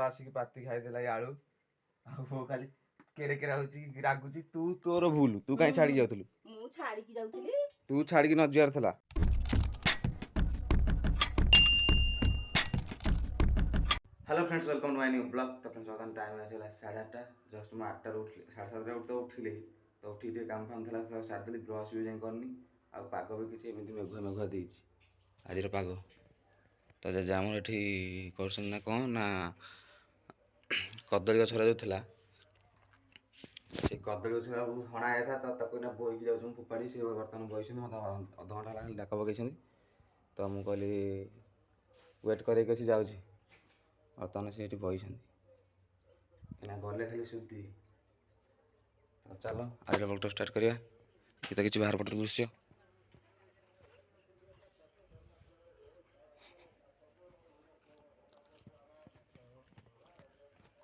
ଆସିକି ପାତି ଖାଇଦେଲା ଏ ଆଳୁ ଆଉ ବୋଉ ଖାଲି କେରେ କେରା ହଉଛି ରାଗୁଛି। ତୁ ତୋର ଭୁଲ, ତୁ କାହିଁ ଛାଡ଼ିକି ଯାଉଥିଲୁ? ମୁଁ ଛାଡ଼ିକି ଯାଉଥିଲି। ତୁ ଛାଡ଼ିକି ନ ଯିବାର ଥିଲା। Hello friends, welcome to my new blog. तो फ्रेंड्स वर्तमान टाइम आसला 8:30। जस्ट मैं 8टार उठली, 7:30 तो उठिले। तो उठी काम फाम था तो सारिदेली, ब्रश भी जाए करनी। आ पाग भी किसी एमती मेघुआ मेघुआ देछि आज पाग। तो जे आमर एठी करसन ना कौन ना कदली गछरा जो थिला से कदली गछरा हणा आया था। तो ना बोईकी जाऊँ फोपाड़ी से बर्तमान बही मत अध घंटा लगे डाक पकई। तो मुझे कहली वेट करके जाऊँगी। बर्तमान से बही गले खाली सुधी। तो चलो आज ब्लॉग स्टार्ट करिया। ये तो किसी बाहर पटर दृश्य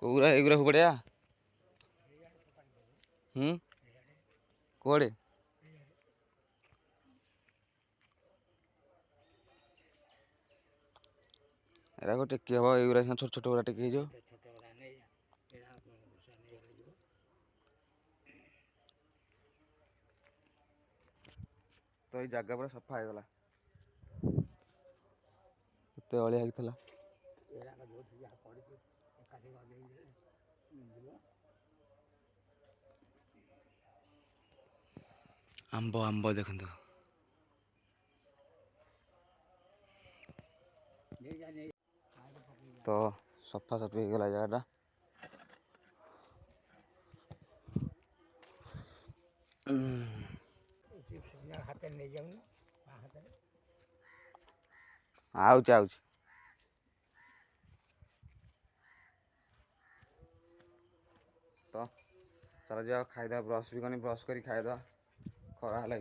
कौरा एगुरा फोपड़िया कौड़े एरा को टेकी हम एगुरा छोट छोट गुरा टेकी हो। तो ये जगह पूरा सफा हो गला। एते अलिया होइथला। आंब आंब देखंतु तो सफा सफी हो गला जगह। आउच आउच तो चलो जा खाईदा। ब्रश भी कनी, ब्रश करी खाईदा। खरा है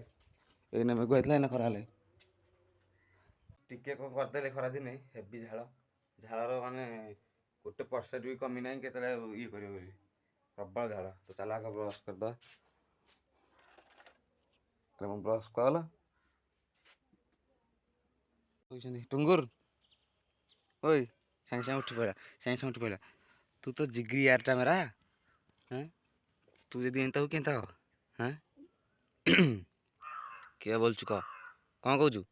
ये मेघ होता है खरा है टिके करदे खरा दिन हेवी झाड़ झाड़र माने 1% भी कमी ना के ये कर प्रबल झाड़। तो चल आगे ब्रश करदा। ब्रश कल टुंगुर ओई सागे सागे उठी पड़ा, सागे सागे उठी पड़ा। तू तो जिगरी यारटा मेरा। हाँ तू यदि एंता हो केंता हो? हाँ क्या बोल चुका? कौन कहूँ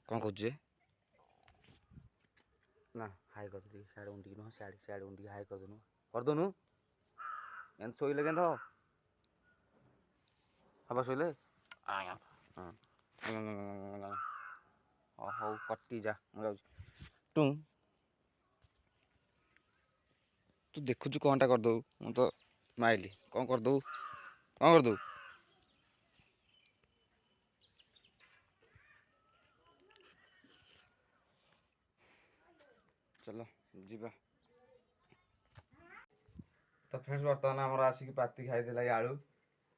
कौन कहूँ ना हाई कर दे साइड उंडी नुह साइड उंडी हाई कर दोनु एंत शोले के हम शोले हौ कटी जा टू तू देखु कौनटा करदे मु तो माइली कौन करदे कौन करदे चलो जीवा। तो फ्रेंड्स बर्तमान आमर आसिक पाती खाईदेला आलू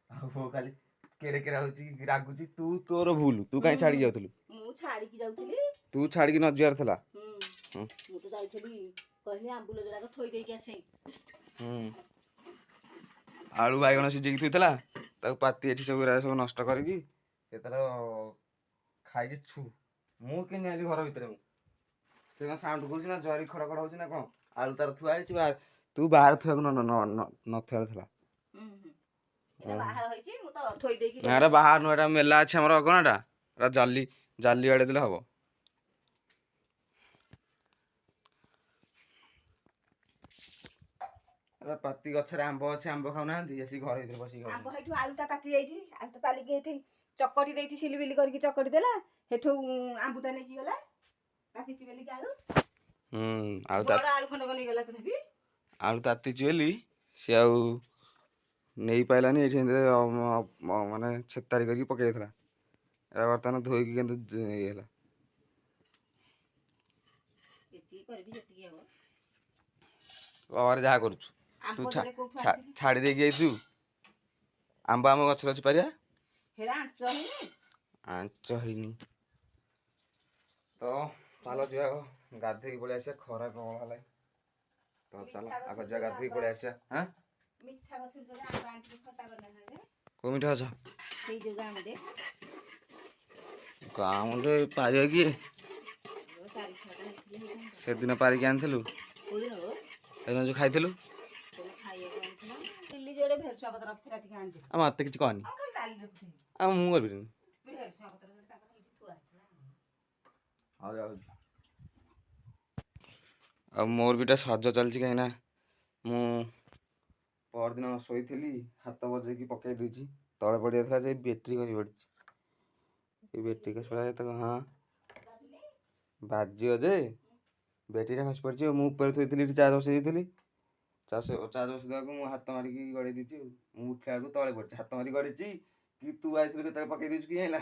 आ खाली केरे केरा होची रागुची। तू तोर भूल, तू काई छाड़ी जाउथलु? ମୁଁ ଛାଡ଼ିକି ଯାଉଥିଲି। तू छाड़ी न जियार थला। ମୁଁ ତ ଯାଇଥିଲି କହିଲି ଆମ୍ବୁଲ ଯୋଡ଼ାକ ଥୋଇ ଦେଇକି ଆସେ। आलू बाइगण सिझेकी थुइथला ताको पाती एठी सब नष्ट करकी से तार खाइके छु। मु के जाइली घर भितर मु से कौन साउंड करूछि ना जरी खड़खड़ होछि ना कौन आलू तार थुआ हेछि तू बाहर थुआ न थुआर थला। एटा बाहर होइछि मु तो थोई देकी ना रे बाहर न एटा मेला अछि हमर अगनाटा एटा जाली जाली आड़े देले हबो। पाती गछरे आंब अच्छे आंब खाऊ ना आसी घर भीतर बसी आंब हेठू आलूटा ताती जाइछि। आलूटा तालिके हेठी चकटी देइछि सिलिबिली करके चकटी देला हेठू आंबुटा नेकी गला तातीछि बेली आलू आलू बड़ आलू खंड कनी गला तथापि आलू तातीछि बेली से आउ नहीं पाइलानी एठी माने छेतारी करके पकई देला। ए बर्तमान धोई के केंत ये हला एती करबी जति हेबो बाबारे जा करूछु तू छाड़ी दे गइछु आंबा आम गछ अछि परिया हेरा आंच हैनी। तो चलो जा गाधे पड़े आसे खरा प्रबल हला। तो चलो आग जा गाधे पड़े आसे। हां मिठा गछ रे आंबा आंटी खट्टा करना है को मिठा छ सेई जो गाम दे गामले पारिया कि से दिन पारिक आनथिलु कोदिन हो ସେଦିନ ଯେଉଁ ଖାଇଥିଲୁ ଖାଇବାକୁ ଆଣିଥିଲା ଚିଲି ଯୋଡ଼େ ଭେରସୁଆ ପତ୍ର ରଖିଥିଲା ଟିକେ ଆଣିଥିଲା ଆଉ ମୋତେ କିଛି କହନି ଆଉ ଖାଲି ଡାଲି ରଖିଥିଲି ଆଉ ମୁଁ କରିବିନି। ଭେରସୁଆ ପତ୍ର ଯୋଡ଼େ ତାଙ୍କର ଏଇଠି ଥୁଆ ହେଇଥିଲା ହଉ ଯାଉଛି। ଆଉ ମୋର ବି ଏଟା ସଜ ଚାଲିଛି କାହିଁକିନା ମୁଁ ପରଦିନ ଶୋଇଥିଲି ହାତ ବଜେଇକି ପକେଇ ଦେଇଛି ତଳେ ପଡ଼ିଯାଇଥିଲା ଯେ ବ୍ୟାଟେରୀ ଖସି ପଡ଼ିଛି। ଏଇ ବ୍ୟାଟେରୀ ଖସି ପଡ଼ିଲା ତାକୁ ହଁ ବାଜିବ ଯେ ବ୍ୟାଟେରୀଟା ଖସି ପଡ଼ିଛି ମୁଁ ଉପରେ ଥୋଇଥିଲି ଏଠି ଚାର୍ଜ ବସେଇ ଦେଇଥିଲି ଚାର୍ଜ ବସେଇ ଦେବାକୁ ମୁଁ ହାତ ମାରିକି ଗଡ଼େଇ ଦେଇଛି ଆଉ ମୁଁ ଉଠିଲା ବେଳକୁ ତଳେ ପଡ଼ିଛି ହାତ ମାରି ଗଡ଼େଇଛି କି ତୁ ଆଇଥିଲୁ କେତେବେଳେ ପକେଇ ଦେଇଛୁ କି ହେଲା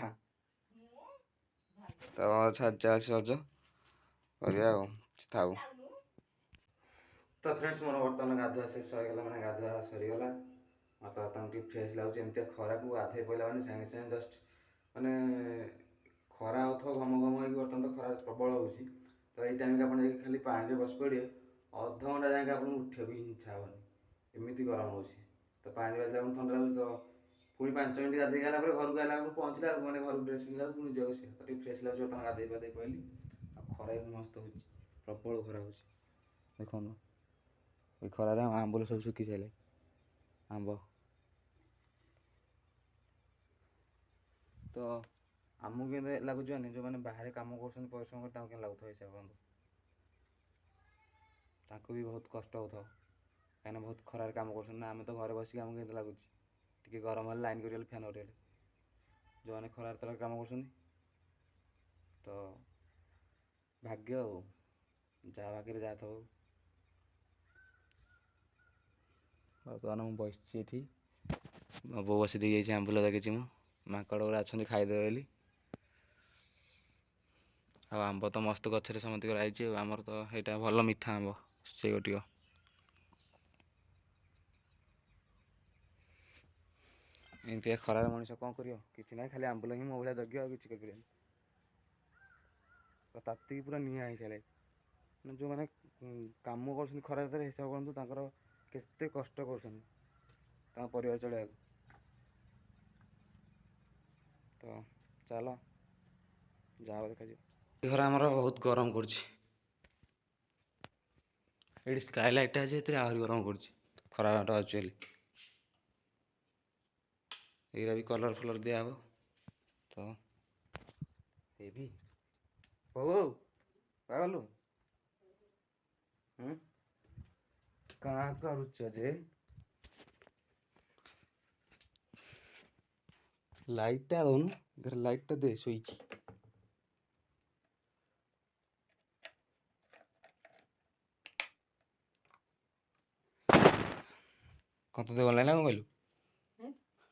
ତ ଚାଲିଛି ସଜ କରିବା ଆଉ ଥାଉ। ତ ଫ୍ରେଣ୍ଡସ୍ ମୋର ବର୍ତ୍ତମାନ ଗାଧୁଆ ଶେଷ ହେଇଗଲା ମାନେ ଗାଧୁଆ ସରିଗଲା ମୋତେ ବର୍ତ୍ତମାନ ଟିକେ ଫ୍ରେଶ୍ ଲାଗୁଛି ଏମିତିଆ ଖରାକୁ ଗାଧୋଇ ପଡ଼ିଲା ମାନେ ସାଙ୍ଗେ ସାଙ୍ଗେ ଜଷ୍ଟ ମାନେ ଖରା ହେଉଥିବ ଘମ ଘମ ହେଇକି ବର୍ତ୍ତମାନ ତ ଖରା ପ୍ରବଳ ହେଉଛି ତ ଏଇ ଟାଇମ୍କି ଆପଣ ଯାଇକି ଖାଲି ପାଣିରେ ବସି ପଡ଼ିବେ ଅଧଘଣ୍ଟା ଯାଇକି ଆପଣଙ୍କୁ ଉଠିବାକୁ ହିଁ ଇଚ୍ଛା ହେବନି ଏମିତି ଗରମ ହେଉଛି ତ ପାଣି ବାଜିଲେ ଆପଣଙ୍କୁ ଥଣ୍ଡା ଲାଗୁଛି ତ ପୁଣି 5 ମିନିଟ୍ ଗାଧୋଇ ଗଲା ପରେ ଘରକୁ ଆସିଲା ବେଳକୁ ପହଞ୍ଚିଲା ବେଳକୁ ମାନେ ଘରକୁ ଡ୍ରେସ୍ ପିନ୍ଧିଲା ବେଳକୁ ପୁଣି ଯିବାକୁ ବସିବା ତ ଟିକେ ଫ୍ରେଶ୍ ଲାଗୁଛି ବର୍ତ୍ତମାନ ଗାଧୋଇ ପାଧୋଇ ପଡ଼ିଲି ଆଉ ଖରା ବି ମସ୍ତ ହେଉଛି ପ୍ରବଳ ଖରା ହେଉଛି ଦେଖନ୍ତୁ ଏ ଖରାରେ ଆମ୍ବୁଲ ସବୁ ଶୁଖି ସାରିଲାଣି ଆମ୍ବ ତ ଆମକୁ କେମିତି ଲାଗୁଛି ମାନେ ଯେଉଁମାନେ ବାହାରେ କାମ କରୁଛନ୍ତି ପରିଶ୍ରମ କରି ତାଙ୍କୁ କେମିତି ଲାଗୁଥିବ ହିସାବ କରନ୍ତୁ ତାଙ୍କୁ ବି ବହୁତ କଷ୍ଟ ହେଉଥିବ କାହିଁକିନା ବହୁତ ଖରାରେ କାମ କରୁଛନ୍ତି ନା ଆମେ ତ ଘରେ ବସିକି ଆମକୁ କେମିତି ଲାଗୁଛି ଟିକେ ଗରମ ହେଲେ ଲାଇନ୍ କରିଗଲେ ଫ୍ୟାନ୍ ଉଠେଇଲେ ଯେଉଁମାନେ ଖରାରେ ତଳେ କାମ କରୁଛନ୍ତି ତ ଭାଗ୍ୟ ଆଉ ଯାହା ଭାଗ୍ୟରେ ଯାହା ଥିବ ବର୍ତ୍ତମାନ ମୁଁ ବସିଛି ଏଠି ମୋ ବୋଉ ବସି ଦେଇ ଯାଇଛି ଆମ୍ବୁଲ ଲାଗିଛି ମୁଁ ମାଙ୍କଡ଼ ଗୁଡ଼ା ଅଛନ୍ତି ଖାଇଦେବେ ବୋଲି ଆଉ ଆମ୍ବ ତ ମସ୍ତ ଗଛରେ ସମସ୍ତଙ୍କର ଆଇଛି ଆଉ ଆମର ତ ସେଇଟା ଭଲ ମିଠା ଆମ୍ବ ସେ ଗୋଟିକ ଏମିତିଆ ଖରାରେ ମଣିଷ କ'ଣ କରିବ କିଛି ନାହିଁ ଖାଲି ଆମ୍ବୁଲ ହିଁ ମୋ ଭଳିଆ ଜଗିବ ଆଉ କିଛି କରିପାରିବନି ତାତିକି ପୁରା ନିଆଁ ହେଇସାରିଲାଣି ମାନେ ଯେଉଁମାନେ କାମ କରୁଛନ୍ତି ଖରା ଭିତରେ ହିସାବ କରନ୍ତୁ ତାଙ୍କର କେତେ କଷ୍ଟ କରୁଛନ୍ତି ତାଙ୍କ ପରିବାର ଚଳିବାକୁ ତ ଚାଲ ଯାହା ଦେଖାଯିବ ଏ ଘର ଆମର ବହୁତ ଗରମ କରୁଛି ଏଇଠି ସ୍କାଏ ଲାଇଟ୍ଟା ଅଛି ଏଥିରେ ଆହୁରି ଗରମ କରୁଛି ଖରାଟା ଅଛି ବୋଲି ଏଇଟା ବି କଲର୍ ଫଲର୍ ଦିଆହେବ ତ ଏ ବି ହଉ ହଉ ଗଲୁ କାଣା କରୁଛ ଯେ ଲାଇଟ୍ଟା ଦଉନୁ ଘରେ ଲାଇଟ୍ଟା ଦେ ଶୋଇଛି କ'ଣ ତୋତେ ଭଲ ଲାଗିଲା କ'ଣ କହିଲୁ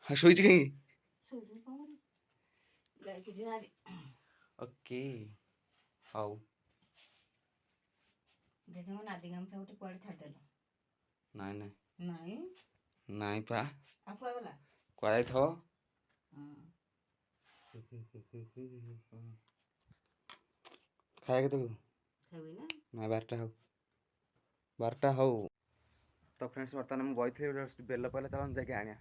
ହଁ ଶୋଇଛି କାହିଁକି ଓକେ ହଉ ଜେଜେମା ନାଦି ଗାମୁଛା ଗୋଟେ କୁଆଡ଼େ ଛାଡ଼ିଦେଲ ନାଇଁ ନାଇଁ ନାଇଁ ନାଇଁ ପା ଆଉ କୁଆ ଗଲା କୁଆଡ଼େ ଥ ଖାଇବା କେତେବେଳକୁ ଖାଇବି ନା ନା 12ଟା ହଉ 12ଟା ହଉ ତ ଫ୍ରେଣ୍ଡସ୍ ବର୍ତ୍ତମାନ ମୁଁ ବଇଥିଲି ବେଲ ପଇଲା ଚାଲନ୍ତୁ ଯାଇକି ଆଣିବା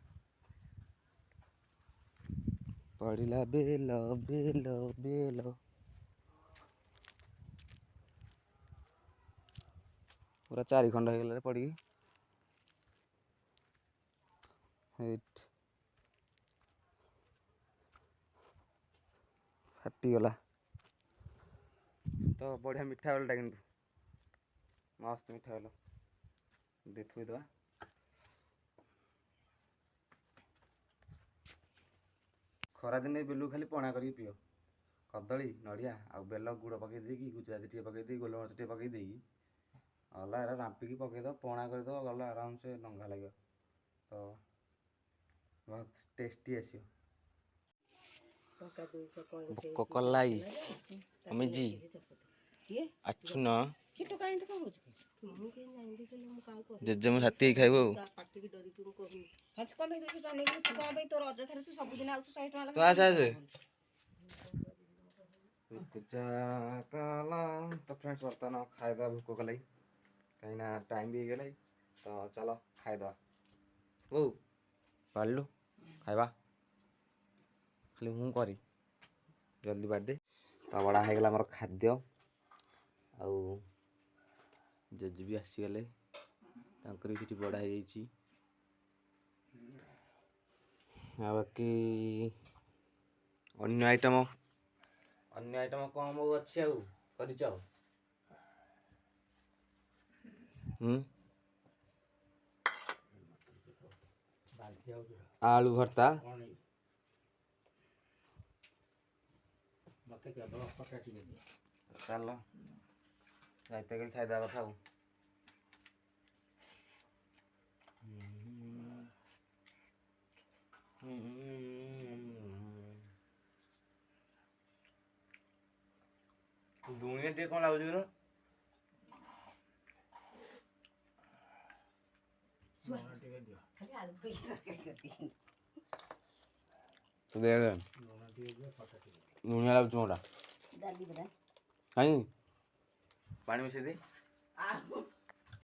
ପଡ଼ିଲା ବେଲ ବେଲ ବେଲ ପୁରା 4 ଖଣ୍ଡ ହେଇଗଲା ପଡ଼ିକି ହେଇଟ୍ ଫାଟିଗଲା ତ ବଢ଼ିଆ ମିଠା ବେଲଟା କିନ୍ତୁ ମସ୍ତ ମିଠା ବେଲ ଦେ ଥୋଇଦେବା ଖରାଦିନେ ବେଲକୁ ଖାଲି ପଣା କରିକି ପିଅ କଦଳୀ ନଡ଼ିଆ ଆଉ ବେଲ ଗୁଡ଼ ପକେଇ ଦେଇକି ଗୁଜୁରାତି ଟିକେ ପକେଇ ଦେଇକି ଗୋଲମରିଚ ଟିକେ ପକେଇ ଦେଇକି ଗଲା ଏରା ରାମ୍ପିକି ପକେଇଦବ ପଣା କରିଦବ ଗଲା ଆରାମସେ ନଙ୍ଗା ଲାଗିବ ତ ବହୁତ ଟେଷ୍ଟି ଆସିବ ଭୋକ କଲାଇ ଅମିଜି ଆଛୁନ ଜେଜେମ ହାତୀ ହେଇ ଖାଇବୁ ଆଉ ତୁ ଆସେ ଆସେ ତ ଫ୍ରେଣ୍ଡସ୍ ବର୍ତ୍ତମାନ ଖାଇଦେବା ଭୋକ କଲାଇ କାହିଁକିନା ଟାଇମ୍ ବି ହେଇଗଲାଇ ତ ଚାଲ ଖାଇଦେବା ହଉ ବାଢ଼ିଲୁ ଖାଇବା ଖାଲି ମୁଁ କରି ଜଲ୍ଦି ବାଢ଼ି ଦେ ତ ବଢ଼ା ହେଇଗଲା ଆମର ଖାଦ୍ୟ ଆଉ ଜେଜେ ବି ଆସିଗଲେ ତାଙ୍କର ବି ସେଠି ବଢ଼ା ହେଇଯାଇଛି। ଆଉ ବାକି ଅନ୍ୟ ଆଇଟମ କ'ଣ ସବୁ ଅଛି ଆଉ କରିଛ? ଆଳୁ ଭର୍ତ୍ତା, ଚାଲ ରାଇତା କରି ଖାଇଦେବା କଥା ଆଉ। ଲୁଣିଆ ଟିକେ କ'ଣ ଲାଗୁଛି ନା? ତୁ ଦେଖ ଲୁଣିଆ ଲାଗୁଛି ମୋଟା। କାହିଁ ପାଣି ମିଶେଇ ଦେ।